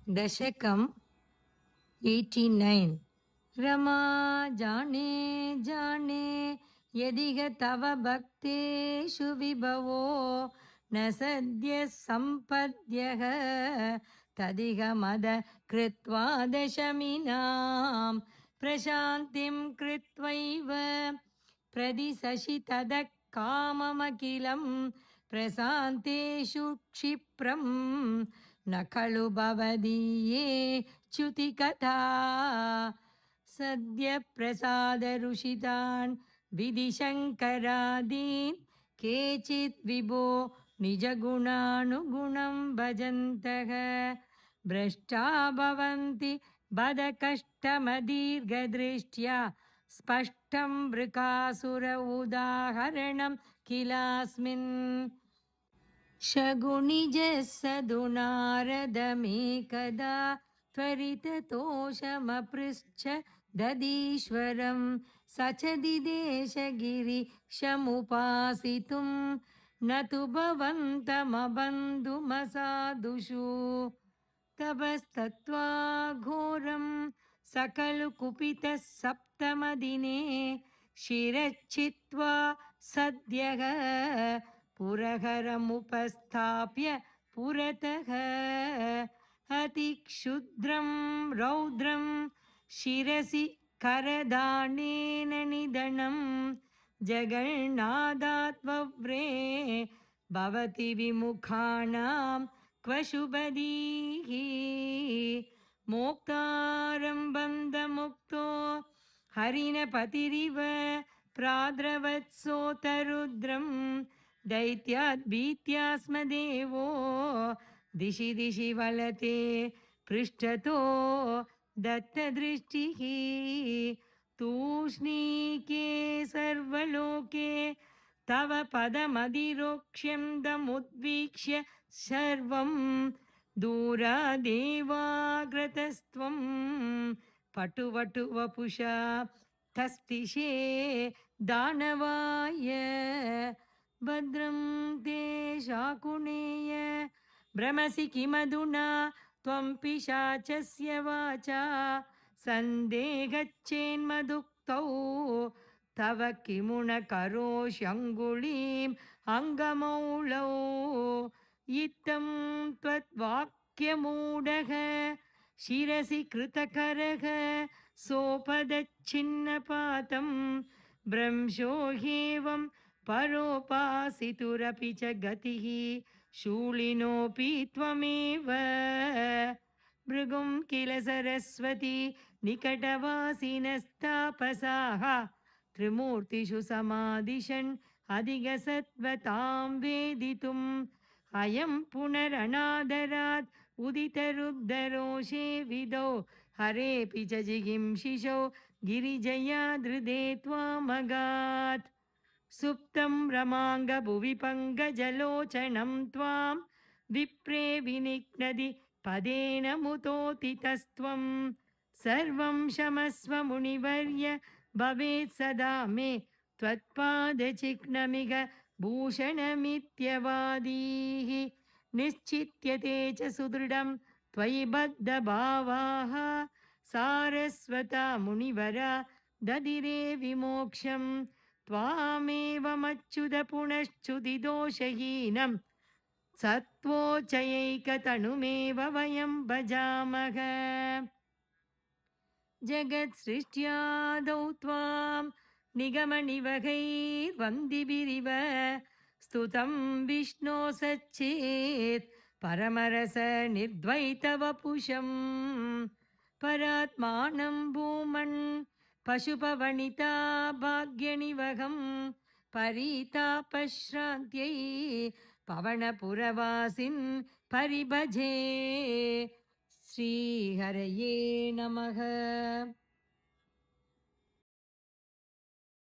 दशकम् 89। रमा जाने जाने यदिह तव भक्तेषु विभवो न सद्यः सम्पद्यः तदिह मद कृत्वा दशमिनां प्रशान्तिं कृत्वैव प्रदिशसि तदः काममखिलं प्रशान्तेषु क्षिप्रं न खलु भवदीये च्युतिकथा सद्य प्रसादरुषितान् विधिशङ्करादीन् केचित् विभो निजगुणानुगुणं भजन्तः भ्रष्टा भवन्ति बदकष्टमदीर्घदृष्ट्या स्पष्टं वृकासुर उदाहरणं किलास्मिन् शगुनिजः सदुनारदमेकदा त्वरिततोषमपृच्छ ददीश्वरं स च दिदेशगिरिशमुपासितुं न तु भवन्तमबन्धुमसाधुषु तपस्तत्त्वा घोरं सकलु कुपितः सप्तमदिने शिरच्छित्वा सद्यः पुरहरमुपस्थाप्य पुरतः अतिक्षुद्रं रौद्रं शिरसि करदानेन निधनं जगन्नाथात्वव्रे भवति विमुखानां क्व शुभदीः मोक्तारं बन्धमुक्तो हरिणपतिरिव प्राद्रवत्सोतरुद्रं दैत्यात् भीत्या स्म देवो दिशि दिशि वलते पृष्ठतो दत्तदृष्टिः तूष्णीके सर्वलोके तव पदमधिरोक्ष्यन्दमुद्वीक्ष्य सर्वं दूरादेवाग्रतस्त्वं पटुवटुवपुषा तस्तिषे दानवाय भद्रं ते शाकुनेय भ्रमसि किमधुना त्वं पिशाचस्य वाचा सन्देहच्चेन्मदुक्तौ तव किमुन करोष्यङ्गुलीम् अङ्गमौलौ इत्थं त्वद्वाक्यमूढः शिरसि कृतकरः सोपदच्छिन्नपातं भ्रंशो ह्येवं परोपासितुरपि च गतिः शूलिनोऽपि त्वमेव भृगुं किल सरस्वती निकटवासिनस्तापसाः त्रिमूर्तिषु समादिशन् अधिगसत्वतां वेदितुम् अयं पुनरनादरात् उदितरुद्धरोषे विदौ हरेऽपि च जिगींशिषौ गिरिजयादृदे त्वामगात् सुप्तं रमाङ्गभुवि पङ्कजलोचनं त्वां विप्रे विनिघ्नदि पदेन मुतोतितस्त्वं सर्वं क्षमस्व मुनिवर्य भवेत् सदा मे त्वत्पादचिह्नमिह भूषणमित्यवादीः निश्चित्यते च सुदृढं त्वयि बद्धभावाः सारस्वता मुनिवरा ददिरे विमोक्षं त्वामेवमच्युत पुनश्च्युतिदोषहीनं सत्त्वोच्चैकतनुमेव वयं भजामः जगत्सृष्ट्यादौ त्वां निगमनिवहैर्वन्दिभिरिव स्तुतं विष्णो सच्चेत् परमरस निर्द्वैतवपुषं परात्मानं भूमन् पशुपवनिता भाग्यनिवहं परितापश्रान्त्यै पवनपुरवासिन् परिभजे श्रीहरये नमः।